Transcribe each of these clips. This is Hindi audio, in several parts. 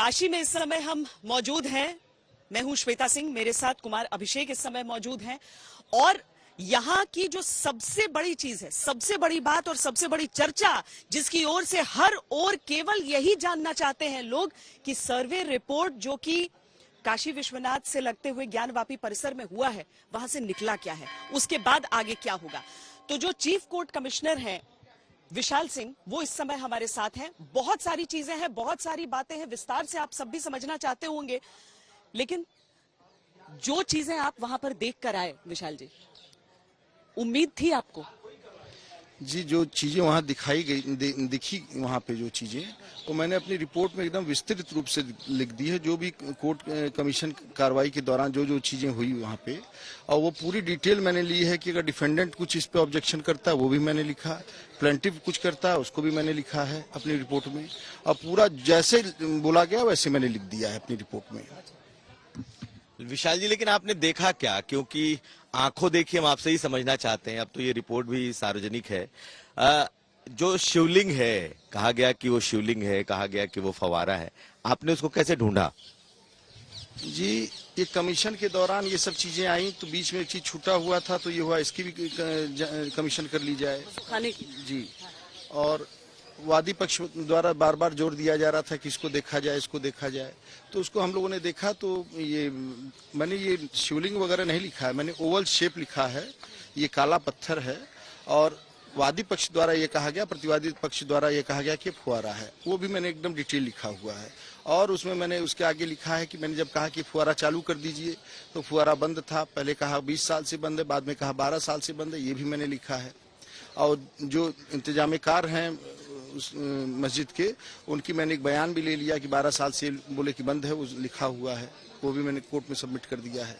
काशी में इस समय हम मौजूद हैं। मैं हूं श्वेता सिंह, मेरे साथ कुमार अभिषेक इस समय मौजूद हैं। और यहाँ की जो सबसे बड़ी चीज है, सबसे बड़ी बात और सबसे बड़ी चर्चा, जिसकी ओर से हर ओर केवल यही जानना चाहते हैं लोग कि सर्वे रिपोर्ट जो कि काशी विश्वनाथ से लगते हुए ज्ञानवापी परिसर में हुआ है, वहां से निकला क्या है, उसके बाद आगे क्या होगा। तो जो चीफ कोर्ट कमिश्नर हैं विशाल सिंह, वो इस समय हमारे साथ हैं। बहुत सारी चीजें हैं, बहुत सारी बातें हैं, विस्तार से आप सब भी समझना चाहते होंगे, लेकिन जो चीजें आप वहां पर देख कर आए विशाल जी, उम्मीद थी आपको? जी, जो चीजें वहाँ दिखाई गई दिखी वहाँ पे जो चीजें, तो मैंने अपनी रिपोर्ट में एकदम विस्तृत रूप से लिख दी है। जो भी कोर्ट कमीशन कार्रवाई के दौरान जो जो चीजें हुई वहाँ पे, और वो पूरी डिटेल मैंने ली है कि अगर डिफेंडेंट कुछ इस पे ऑब्जेक्शन करता है वो भी मैंने लिखा, प्लेंटिव कुछ करता है उसको भी मैंने लिखा है अपनी रिपोर्ट में, और पूरा जैसे बोला गया वैसे मैंने लिख दिया है अपनी रिपोर्ट में। विशाल जी, लेकिन आपने देखा क्या? क्योंकि आंखों देखी हम आपसे ही समझना चाहते हैं। अब तो ये रिपोर्ट भी सार्वजनिक है। जो शिवलिंग है, कहा गया कि वो शिवलिंग है, कहा गया कि वो फवारा है, आपने उसको कैसे ढूंढा? जी, ये कमीशन के दौरान ये सब चीजें आई, तो बीच में एक चीज छूटा हुआ था, तो ये हुआ इसकी भी कमीशन कर ली जाए खाने जी। और वादी पक्ष द्वारा बार बार जोर दिया जा रहा था कि इसको देखा जाए, इसको देखा जाए, तो उसको हम लोगों ने देखा। तो ये मैंने ये शिवलिंग वगैरह नहीं लिखा है, मैंने ओवल शेप लिखा है, ये काला पत्थर है। और वादी पक्ष द्वारा ये कहा गया, प्रतिवादी पक्ष द्वारा ये कहा गया कि फुहारा है, वो भी मैंने एकदम डिटेल लिखा हुआ है। और उसमें मैंने उसके आगे लिखा है कि मैंने जब कहा कि फुहारा चालू कर दीजिए तो फुहारा बंद था। पहले कहा 20 साल से बंद है, बाद में कहा 12 साल से बंद है, ये भी मैंने लिखा है। और जो इंतजामेकार हैं उस मस्जिद के, उनकी मैंने एक बयान भी ले लिया कि 12 साल से बोले कि बंद है, वो लिखा हुआ है, वो भी मैंने कोर्ट में सबमिट कर दिया है।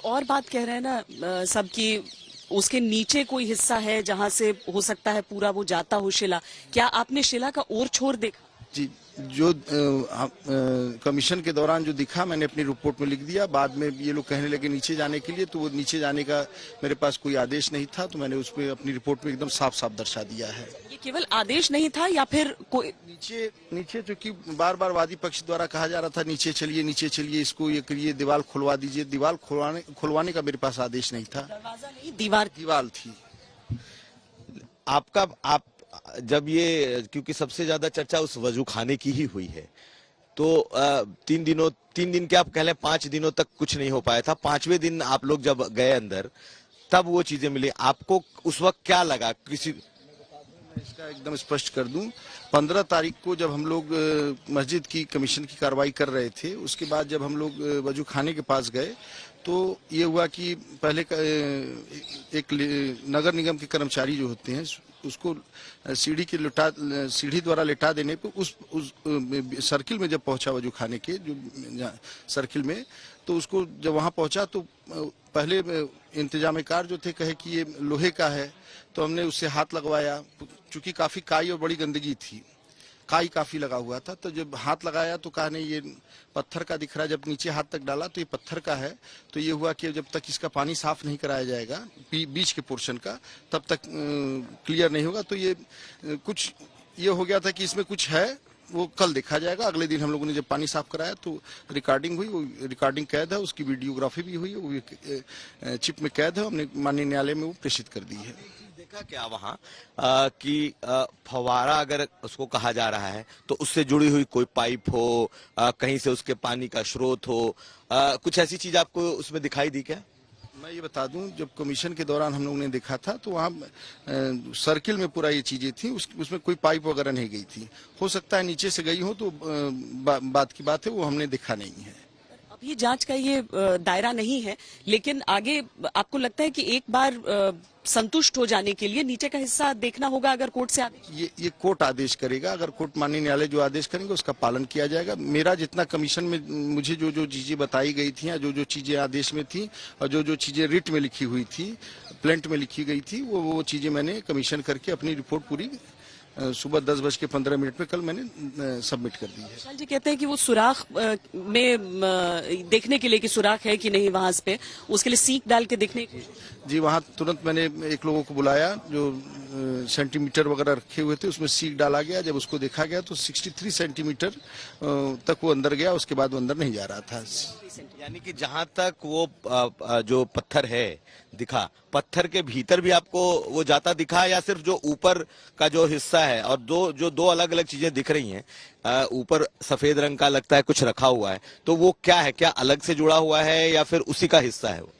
और बात कह रहे हैं ना सब की, उसके नीचे कोई हिस्सा है जहां से हो सकता है पूरा वो जाता हो शिला। क्या आपने शिला का और छोर देखा? जी, जो कमीशन के दौरान जो दिखा मैंने अपनी रिपोर्ट में लिख दिया। बाद में ये लोग कहने लगे नीचे जाने के लिए, तो वो नीचे जाने का मेरे पास कोई आदेश नहीं था, तो मैंने उसमें अपनी रिपोर्ट में एकदम साफ साफ दर्शा दिया है। ये केवल आदेश नहीं था या फिर कोई नीचे चूंकि बार बार वादी पक्ष द्वारा कहा जा रहा था नीचे चलिए, नीचे चलिए, इसको ये करिए, दीवार खुलवा दीजिए, दीवार खुलवाने का मेरे पास आदेश नहीं था। दरवाजा नहीं, दीवार थी। आप जब ये, क्योंकि सबसे ज्यादा चर्चा उस वजू खाने की ही हुई है, तो 3 दिन क्या आप कह लें 5 दिनों तक कुछ नहीं हो पाया था। 5वें दिन आप लोग जब गए अंदर, तब वो चीजें मिली आपको। उस वक्त क्या लगा? मैं इसका एकदम स्पष्ट कर दूं, 15 तारीख को जब हम लोग मस्जिद की कमीशन की कार्रवाई कर रहे थे, उसके बाद जब हम लोग वजू खाने के पास गए, तो ये हुआ कि पहले एक नगर निगम के कर्मचारी जो होते हैं उसको सीढ़ी द्वारा लिटा देने पे उस सर्किल में जब पहुंचा वजू खाने के जो सर्किल में, तो उसको जब वहां पहुंचा तो पहले इंतजामेकार जो थे कहे कि ये लोहे का है, तो हमने उससे हाथ लगवाया। चूंकि काफी काई और बड़ी गंदगी थी, काई काफी लगा हुआ था, तो जब हाथ लगाया तो कहा नहीं ये पत्थर का दिख रहा है। जब नीचे हाथ तक डाला तो ये पत्थर का है। तो ये हुआ कि जब तक इसका पानी साफ नहीं कराया जाएगा बीच के पोर्शन का, तब तक क्लियर नहीं होगा। तो ये कुछ ये हो गया था कि इसमें कुछ है, वो कल देखा जाएगा। अगले दिन हम लोगों ने जब पानी साफ कराया तो रिकॉर्डिंग हुई, वो रिकॉर्डिंग कैद है, उसकी वीडियोग्राफी भी हुई है, वो भी चिप में कैद है, हमने माननीय न्यायालय में वो प्रेषित कर दी है। देखा क्या वहाँ कि फवारा अगर उसको कहा जा रहा है तो उससे जुड़ी हुई कोई पाइप हो, कहीं से उसके पानी का स्रोत हो, कुछ ऐसी चीज आपको उसमें दिखाई दी क्या? मैं ये बता दूं, जब कमीशन के दौरान हम लोगों ने देखा था तो वहाँ सर्किल में पूरा ये चीजें थी, उसमें कोई पाइप वगैरह नहीं गई थी। हो सकता है नीचे से गई हो, तो बात की बात है, वो हमने देखा नहीं है। अब ये जांच का ये दायरा नहीं है, लेकिन आगे आपको लगता है कि एक बार संतुष्ट हो जाने के लिए नीचे का हिस्सा देखना होगा अगर कोर्ट से आदेश? ये कोर्ट आदेश करेगा। अगर कोर्ट माननीय न्यायालय जो आदेश करेंगे उसका पालन किया जाएगा। मेरा जितना कमीशन में मुझे जो जो चीजें बताई गई थी, या जो जो चीजें आदेश में थी, और जो जो चीजें रिट में लिखी हुई थी, प्लेंट में लिखी गई थी, वो चीजें मैंने कमीशन करके अपनी रिपोर्ट पूरी सुबह 10:15 पे कल मैंने सबमिट कर दी है। विशाल जी कहते हैं कि वो सुराख में देखने के लिए कि सुराख है कि नहीं वहां पे, उसके लिए सीख डाल के देखने की। जी, वहाँ तुरंत मैंने एक लोगों को बुलाया जो सेंटीमीटर वगैरह रखे हुए थे, उसमें सीख डाला गया। जब उसको देखा गया तो 63 सेंटीमीटर तक वो अंदर गया, उसके बाद वो अंदर नहीं जा रहा था। यानी कि जहां तक वो जो पत्थर है दिखा, पत्थर के भीतर भी आपको वो जाता दिखा, या सिर्फ जो ऊपर का जो हिस्सा है? और दो अलग अलग चीजें दिख रही हैं। ऊपर सफेद रंग का लगता है कुछ रखा हुआ है, तो वो क्या है? क्या अलग से जुड़ा हुआ है या फिर उसी का हिस्सा है वो?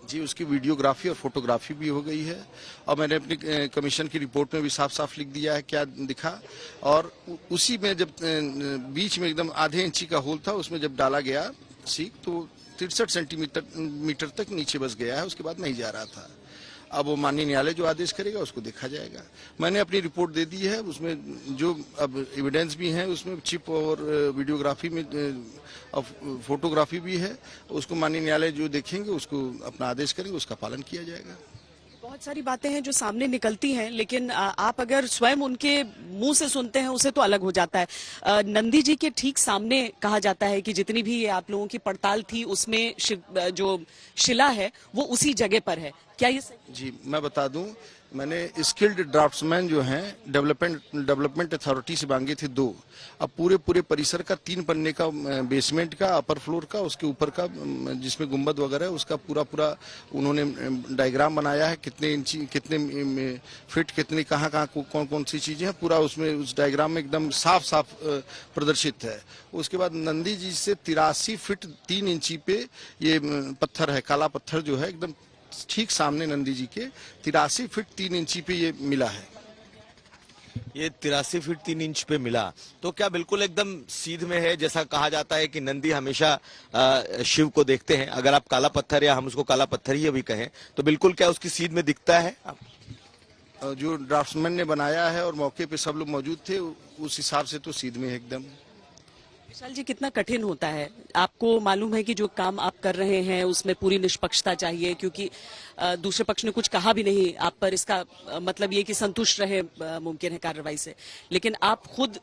जी, उसकी वीडियोग्राफी और फोटोग्राफी भी हो गई है, और मैंने अपनी कमीशन की रिपोर्ट में भी साफ साफ लिख दिया है क्या दिखा। और उसी में जब बीच में एकदम आधे इंची का होल था, उसमें जब डाला गया सीख तो 63 सेंटीमीटर तक नीचे बस गया है, उसके बाद नहीं जा रहा था। अब वो माननीय न्यायालय जो आदेश करेगा उसको देखा जाएगा। मैंने अपनी रिपोर्ट दे दी है, उसमें जो अब एविडेंस भी है उसमें चिप और वीडियोग्राफी में और फोटोग्राफी भी है, उसको माननीय न्यायालय जो देखेंगे उसको अपना आदेश करेंगे, उसका पालन किया जाएगा। बहुत सारी बातें हैं जो सामने निकलती हैं, लेकिन आप अगर स्वयं उनके मुंह से सुनते हैं उसे तो अलग हो जाता है। नंदी जी के ठीक सामने कहा जाता है कि जितनी भी आप लोगों की पड़ताल थी उसमें जो शिला है वो उसी जगह पर है, क्या ये सही? जी, मैं बता दूं, मैंने स्किल्ड ड्राफ्ट्समैन जो हैं डेवलपमेंट अथॉरिटी से मांगे थे 2। अब पूरे परिसर का 3 पन्ने का बेसमेंट का, अपर फ्लोर का, उसके ऊपर का जिसमें गुंबद वगैरह है उसका पूरा उन्होंने डायग्राम बनाया है, कितने इंची कितने फिट कितनी कहाँ कौन सी चीजें हैं, पूरा उसमें उस डायग्राम में एकदम साफ प्रदर्शित है। उसके बाद नंदी जी से 83 फीट 3 इंची पे ये पत्थर है, काला पत्थर जो है एकदम ठीक सामने नंदी जी के 83 फीट 3 इंची पे ये मिला है। ये 83 फीट 3 इंच पे मिला, तो क्या बिल्कुल एकदम सीध में है? जैसा कहा जाता है कि नंदी हमेशा शिव को देखते हैं, अगर आप काला पत्थर या हम उसको काला पत्थर ही अभी कहें तो बिल्कुल क्या उसकी सीध में दिखता है? जो ड्राफ्ट्समैन ने बनाया है और मौके पे सब लोग मौजूद थे, उस हिसाब से तो सीध में है एकदम। विशाल जी, कितना कठिन होता है? आपको मालूम है कि जो काम आप कर रहे हैं उसमें पूरी निष्पक्षता चाहिए, क्योंकि दूसरे पक्ष ने कुछ कहा भी नहीं आप पर, इसका मतलब ये कि संतुष्ट रहे मुमकिन है कार्रवाई से, लेकिन आप खुद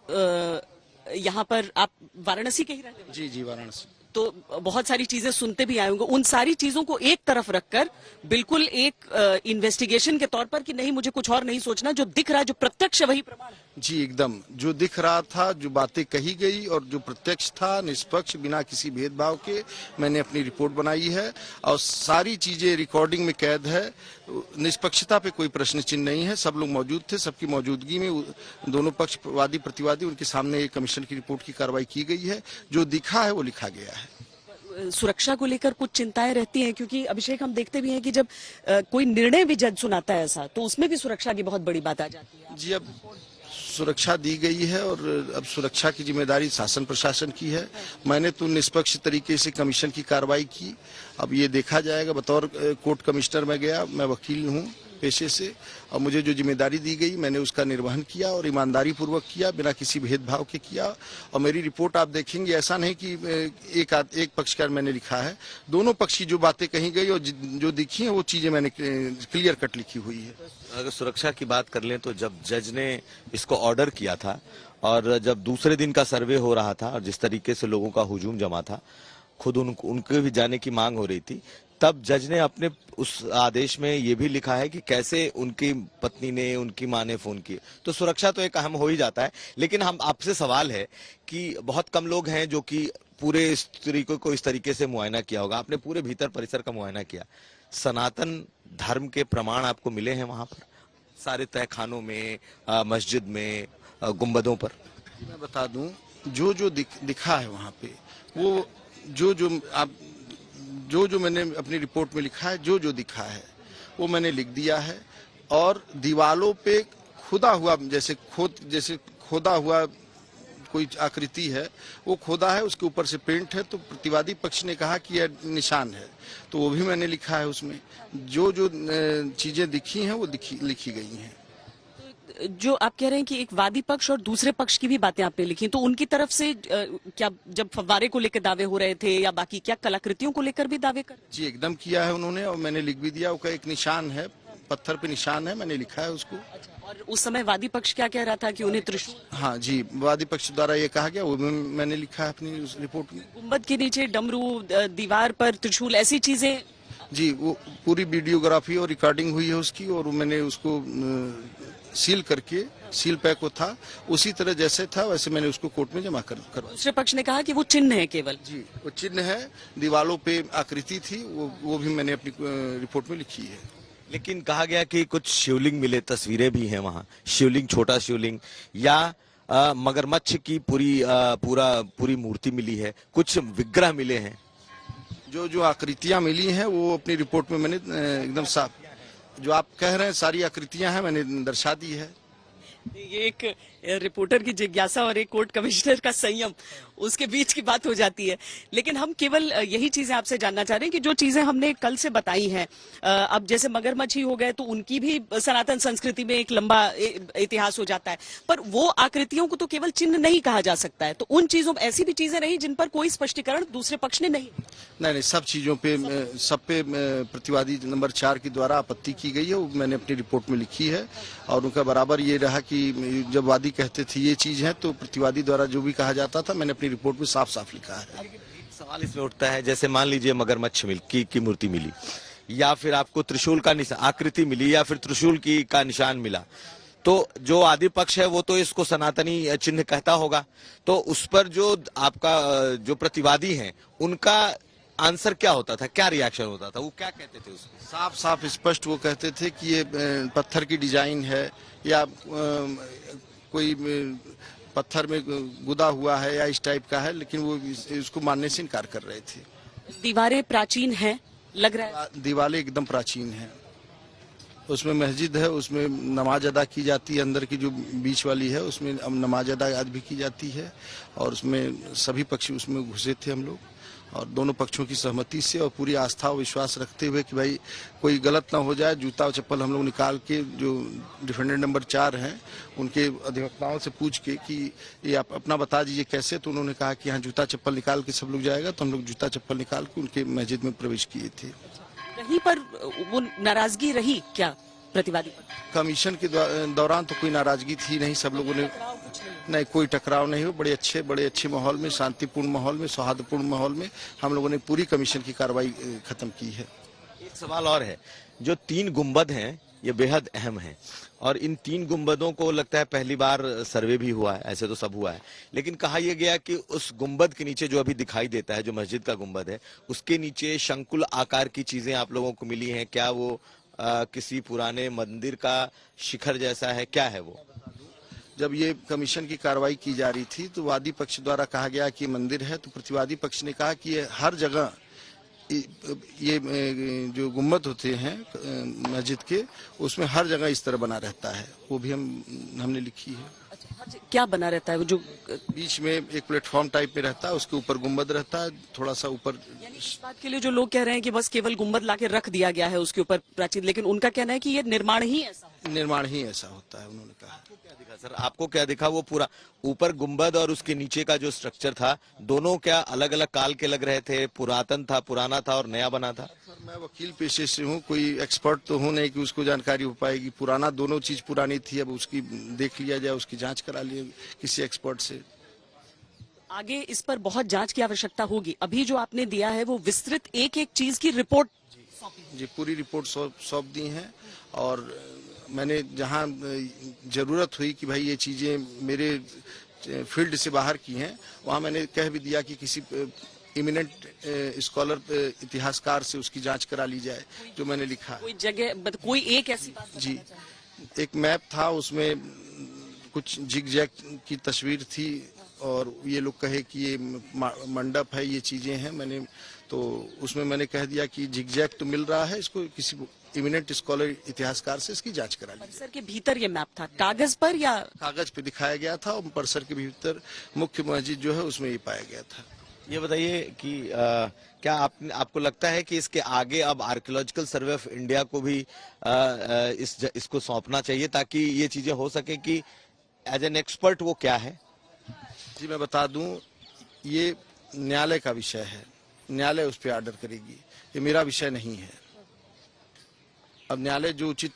यहाँ पर आप वाराणसी के ही रहने वाले? जी, वाराणसी। तो बहुत सारी चीजें सुनते भी आए होंगे, उन सारी चीजों को एक तरफ रखकर बिल्कुल एक इन्वेस्टिगेशन के तौर पर कि नहीं मुझे कुछ और नहीं सोचना, जो दिख रहा है जो प्रत्यक्ष वही प्रमाण है। जी, एकदम जो दिख रहा था, जो बातें कही गई और जो प्रत्यक्ष था, निष्पक्ष बिना किसी भेदभाव के मैंने अपनी रिपोर्ट बनाई है, और सारी चीजें रिकॉर्डिंग में कैद है। निष्पक्षता पे कोई प्रश्न चिन्ह नहीं है, सब लोग मौजूद थे, सबकी मौजूदगी में दोनों पक्ष वादी प्रतिवादी उनके सामने कमीशन की रिपोर्ट की कार्रवाई की गई है। जो दिखा है वो लिखा गया है। सुरक्षा को लेकर कुछ चिंताएं रहती हैं, क्योंकि अभिषेक हम देखते भी हैं कि जब कोई निर्णय भी जज सुनाता है ऐसा, तो उसमें भी सुरक्षा की बहुत बड़ी बात आ जाती है। जी, अब सुरक्षा दी गई है और अब सुरक्षा की जिम्मेदारी शासन प्रशासन की है। मैंने तो निष्पक्ष तरीके से कमीशन की कार्रवाई की, अब ये देखा जाएगा। बतौर कोर्ट कमिश्नर मैं गया, मैं वकील हूँ पेशे से, और मुझे जो जिम्मेदारी दी गई मैंने उसका निर्वहन किया और ईमानदारी पूर्वक किया, बिना किसी भेदभाव के किया। और मेरी रिपोर्ट आप देखेंगे, ऐसा नहीं कि एक पक्षकार मैंने लिखा है, दोनों पक्ष की जो बातें कही गई और जो दिखी हैं वो चीजें मैंने क्लियर कट लिखी हुई है। अगर सुरक्षा की बात कर लें तो जब जज ने इसको ऑर्डर किया था और जब दूसरे दिन का सर्वे हो रहा था और जिस तरीके से लोगों का हुजूम जमा था, खुद उनके भी जाने की मांग हो रही थी, तब जज ने अपने उस आदेश में ये भी लिखा है कि कैसे उनकी पत्नी ने, उनकी मां ने फोन किए। तो सुरक्षा तो एक अहम हो ही जाता है, लेकिन हम आपसे सवाल है कि बहुत कम लोग हैं जो कि पूरे इस तरीके को इस तरीके से मुआयना किया होगा। आपने पूरे भीतर परिसर का मुआयना किया, सनातन धर्म के प्रमाण आपको मिले हैं वहां पर सारे तहखानों में, मस्जिद में, गुंबदों पर? मैं बता दूं, जो दिखा है वहां पे, वो जो मैंने अपनी रिपोर्ट में लिखा है, जो दिखा है वो मैंने लिख दिया है। और दीवालों पे खुदा हुआ जैसे खोदा हुआ कोई आकृति है, वो खोदा है, उसके ऊपर से पेंट है। तो प्रतिवादी पक्ष ने कहा कि यह निशान है, तो वो भी मैंने लिखा है। उसमें जो चीजें दिखी हैं वो लिखी गई हैं। जो आप कह रहे हैं कि एक वादी पक्ष और दूसरे पक्ष की भी बातें आपने लिखी, तो उनकी तरफ से क्या जब फव्वारे को लेकर दावे हो रहे थे या बाकी क्या कलाकृतियों को लेकर भी दावे कर? जी, एकदम किया है उन्होंने, और मैंने लिख भी दिया। उसका एक निशान है पत्थर पे निशान है, मैंने लिखा है उसको। और उस समय वादी पक्ष क्या कह रहा था कि उन्हें त्रिशूल, हाँ जी, वादी पक्ष द्वारा ये कहा गया, वो भी मैंने लिखा है अपनी उस रिपोर्ट में। गुंबद के नीचे डमरू, दीवार पर त्रिशूल, ऐसी चीजें। जी, वो पूरी वीडियोग्राफी और रिकॉर्डिंग हुई है उसकी, और मैंने उसको सील करके, सील पैक वो था उसी तरह जैसे था वैसे मैंने उसको कोर्ट में जमा कर। दूसरे पक्ष ने कहा कि वो चिन्ह है केवल। जी, वो चिन्ह है, दीवालों पे आकृति थी, वो भी मैंने अपनी रिपोर्ट में लिखी है। लेकिन कहा गया कि कुछ शिवलिंग मिले, तस्वीरें भी हैं वहां, शिवलिंग, छोटा शिवलिंग या मगरमच्छ की पूरी मूर्ति मिली है, कुछ विग्रह मिले हैं। जो आकृतियां मिली हैं वो अपनी रिपोर्ट में मैंने एकदम साफ, जो आप कह रहे हैं सारी आकृतियां हैं, मैंने दर्शा दी है। ये एक रिपोर्टर की जिज्ञासा और एक कोर्ट कमिश्नर का संयम, उसके बीच की बात हो जाती है। लेकिन हम केवल यही चीजें आपसे जानना चाह रहे हैं कि जो चीजें हमने कल से बताई हैं, अब जैसे मगरमच्छ ही हो गए तो उनकी भी सनातन संस्कृति में एक लंबा इतिहास हो जाता है, पर वो आकृतियों को तो केवल चिन्ह नहीं कहा जा सकता है। तो उन चीजों, ऐसी भी चीजें रही जिन पर कोई स्पष्टीकरण दूसरे पक्ष ने नहीं। सब चीजों पे, सब पे प्रतिवादी नंबर 4 के द्वारा आपत्ति की गई है, वो मैंने अपनी रिपोर्ट में लिखी है। और उनका बराबर ये रहा कि जब वादी कहते थे ये चीज है, तो प्रतिवादी द्वारा जो भी कहा जाता था मैंने अपनी रिपोर्ट में साफ साफ लिखा है। सवाल इसमें उठता है, जैसे मान लीजिए मगरमच्छ की मूर्ति मिली, या फिर आपको त्रिशूल का आकृति मिली, या फिर त्रिशूल का निशान मिला, तो जो आदि पक्ष है वो तो इसको सनातनी चिन्ह कहता होगा, तो उस पर जो आपका जो प्रतिवादी है उनका आंसर क्या होता था, क्या रिएक्शन होता था, वो क्या कहते थे उसको? साफ साफ स्पष्ट वो कहते थे कि ये पत्थर की डिजाइन है, या कोई पत्थर में गुदा हुआ है, या इस टाइप का है, लेकिन वो इसको मानने से इनकार कर रहे थे। दीवारें प्राचीन हैं लग रहा है। दीवारें एकदम प्राचीन हैं, उसमें मस्जिद है, उसमें नमाज अदा की जाती है, अंदर की जो बीच वाली है उसमें नमाज अदा आज भी की जाती है, और उसमें सभी पक्ष उसमें घुसे थे हम लोग, और दोनों पक्षों की सहमति से और पूरी आस्था और विश्वास रखते हुए कि भाई कोई गलत ना हो जाए। जूता और चप्पल हम लोग निकाल के, जो डिफेंडेंट नंबर 4 हैं उनके अधिवक्ताओं से पूछ के कि ये आप अपना बता दीजिए कैसे, तो उन्होंने कहा कि हाँ जूता चप्पल निकाल के सब लोग जाएगा, तो हम लोग जूता चप्पल निकाल के उनके मस्जिद में प्रवेश किए थे। कहीं पर वो नाराजगी रही क्या प्रतिवादी पर? कमीशन के दौरान तो कोई नाराजगी थी नहीं, सब लोगों ने, नहीं कोई टकराव नहीं हो, बड़े अच्छे माहौल में, शांतिपूर्ण माहौल में, सौहार्दपूर्ण माहौल में हम लोगों ने पूरी कमीशन की कार्रवाई खत्म की है। एक सवाल और है, जो 3 गुंबद हैं ये बेहद अहम है, और इन 3 गुंबदों को लगता है पहली बार सर्वे भी हुआ है, ऐसे तो सब हुआ है, लेकिन कहा यह गया कि उस गुंबद के नीचे जो अभी दिखाई देता है, जो मस्जिद का गुंबद है, उसके नीचे शंकुल आकार की चीजें आप लोगों को मिली हैं, क्या वो किसी पुराने मंदिर का शिखर जैसा है, क्या है वो? जब ये कमीशन की कार्रवाई की जा रही थी तो वादी पक्ष द्वारा कहा गया कि मंदिर है, तो प्रतिवादी पक्ष ने कहा कि ये हर जगह, ये जो गुम्बद होते हैं मस्जिद के, उसमें हर जगह इस तरह बना रहता है, वो भी हमने लिखी है। क्या बना रहता है वो? जो बीच में एक प्लेटफॉर्म टाइप में रहता है, उसके ऊपर गुम्बद रहता है, थोड़ा सा ऊपर। इस बात के लिए जो लोग कह रहे हैं कि बस केवल गुम्बद लाके रख दिया गया है उसके ऊपर प्राचीन, लेकिन उनका कहना है कि ये निर्माण ही ऐसा होता है, उन्होंने कहा। सर आपको क्या दिखा, वो पूरा ऊपर गुंबद और उसके नीचे का जो स्ट्रक्चर था, दोनों क्या अलग अलग काल के लग रहे थे, पुरातन था, पुराना था और नया बना था? सर मैं वकील पेशे से हूँ, कोई एक्सपर्ट तो हूँ नहीं कि उसको जानकारी हो पाएगी। पुराना, दोनों चीज पुरानी थी, अब उसकी देख लिया जाए, उसकी जांच करा लिया किसी एक्सपर्ट से। आगे इस पर बहुत जांच की आवश्यकता होगी। अभी जो आपने दिया है वो विस्तृत एक एक चीज की रिपोर्ट जी पूरी रिपोर्ट सौंप दी है, और मैंने जहां जरूरत हुई कि भाई ये चीजें मेरे फील्ड से बाहर की हैं, वहां मैंने कह भी दिया कि किसी इमिनेंट स्कॉलर, इतिहासकार से उसकी जांच करा ली जाए, जो मैंने लिखा। कोई जगह, कोई एक ऐसी बात जी, एक मैप था, उसमें कुछ जिग-जैग की तस्वीर थी, और ये लोग कहे कि ये मंडप है, ये चीजें हैं, मैंने तो उसमें मैंने कह दिया कि जिग-जैग तो मिल रहा है, इसको किसी इमिनेंट स्कॉलर, इतिहासकार से इसकी जांच करा ली। परिसर के भीतर ये मैप था, कागज पर या? कागज पे दिखाया गया था, और परिसर के भीतर मुख्य मस्जिद जो है उसमें ये पाया गया था। ये बताइए कि क्या आपको लगता है कि इसके आगे अब आर्कियोलॉजिकल सर्वे ऑफ इंडिया को भी इसको सौंपना चाहिए, ताकि ये चीजें हो सके कि एज एन एक्सपर्ट वो क्या है? जी मैं बता दूं, ये न्यायालय का विषय है, न्यायालय उस पर ऑर्डर करेगी, ये मेरा विषय नहीं है। अब न्यायालय जो उचित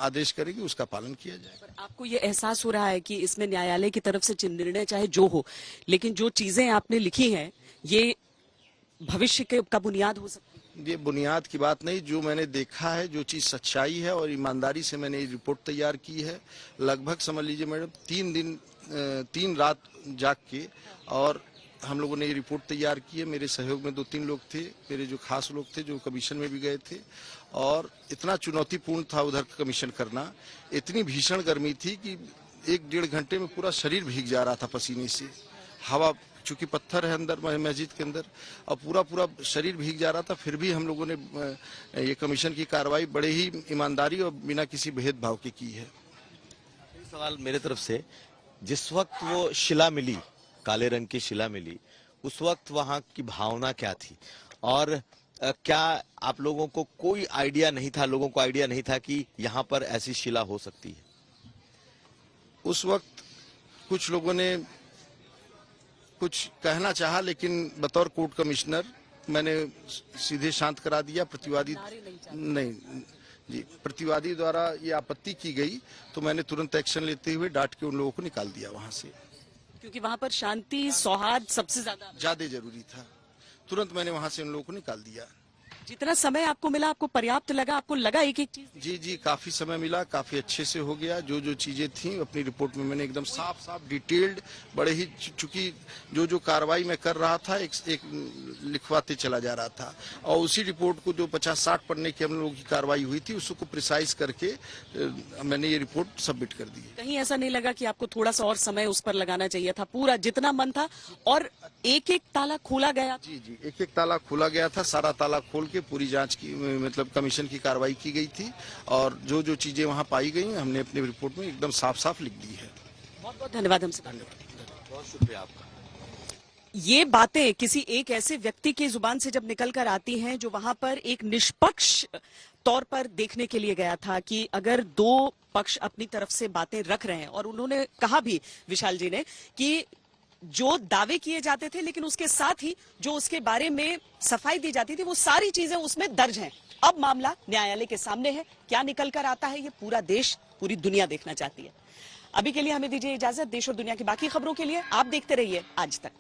आदेश करेगी उसका पालन किया जाएगा। पर आपको ये एहसास हो रहा है कि इसमें न्यायालय की तरफ से निर्णय चाहे जो हो, लेकिन जो चीजें आपने लिखी हैं ये भविष्य का बुनियाद हो सकती है? ये बुनियाद की बात नहीं, जो मैंने देखा है, जो चीज सच्चाई है और ईमानदारी से मैंने ये रिपोर्ट तैयार की है। लगभग समझ लीजिए मैडम 3 रात जाग के और हम लोगों ने ये रिपोर्ट तैयार की है। मेरे सहयोग में 2-3 लोग थे, मेरे जो खास लोग थे जो कमीशन में भी गए थे, और इतना चुनौतीपूर्ण था उधर कमीशन करना। इतनी भीषण गर्मी थी कि 1-1.5 घंटे में पूरा शरीर भीग जा रहा था पसीने से। हवा, चूंकि पत्थर है अंदर मस्जिद के अंदर, और पूरा शरीर भीग जा रहा था, फिर भी हम लोगों ने ये कमीशन की कार्रवाई बड़े ही ईमानदारी और बिना किसी भेदभाव के की है। सवाल मेरे तरफ से, जिस वक्त वो शिला मिली, काले रंग की शिला मिली, उस वक्त वहां की भावना क्या थी? और क्या आप लोगों को कोई आइडिया नहीं था, लोगों को आइडिया नहीं था कि यहाँ पर ऐसी शिला हो सकती है? उस वक्त कुछ लोगों ने कुछ कहना चाहा, लेकिन बतौर कोर्ट कमिश्नर मैंने सीधे शांत करा दिया। प्रतिवादी नहीं जी, प्रतिवादी द्वारा ये आपत्ति की गई तो मैंने तुरंत एक्शन लेते हुए डांट के उन लोगों को निकाल दिया वहां से, क्योंकि वहां पर शांति सौहार्द सबसे ज्यादा जरूरी था। तुरंत मैंने वहां से उन लोगों को निकाल दिया। जितना समय आपको मिला, आपको पर्याप्त लगा? आपको लगा एक चीज? जी, काफी समय मिला, काफी अच्छे से हो गया। जो चीजें थी अपनी रिपोर्ट में मैंने एकदम साफ डिटेल्ड, बड़े ही, चूंकि जो कार्रवाई मैं कर रहा था एक लिखवाते चला जा रहा था, और उसी रिपोर्ट को जो 50-60 पन्ने की हम लोगों की कार्रवाई हुई थी उसको प्रिसाइज करके मैंने ये रिपोर्ट सबमिट कर दी। कहीं ऐसा नहीं लगा कि आपको थोड़ा सा और समय उस पर लगाना चाहिए था? पूरा जितना मन था, और एक ताला खोला गया? जी, एक ताला खोला गया था, सारा ताला खोल के पूरी जांच की, मतलब कमीशन की कार्रवाई की गई थी, और जो चीजें वहां पाई गई हमने अपने रिपोर्ट में एकदम साफ लिख दी है। बहुत बहुत धन्यवाद। हमसे बहुत शुक्रिया आपका। ये बातें किसी एक ऐसे व्यक्ति की जुबान से जब निकल कर आती हैं जो वहां पर एक निष्पक्ष तौर पर देखने के लिए गया था कि अगर 2 पक्ष अपनी तरफ से बातें रख रहे हैं, और उन्होंने कहा भी, विशाल जी ने, कि जो दावे किए जाते थे लेकिन उसके साथ ही जो उसके बारे में सफाई दी जाती थी वो सारी चीजें उसमें दर्ज हैं। अब मामला न्यायालय के सामने है, क्या निकल कर आता है ये पूरा देश, पूरी दुनिया देखना चाहती है। अभी के लिए हमें दीजिए इजाजत। देश और दुनिया की बाकी खबरों के लिए आप देखते रहिए आज तक।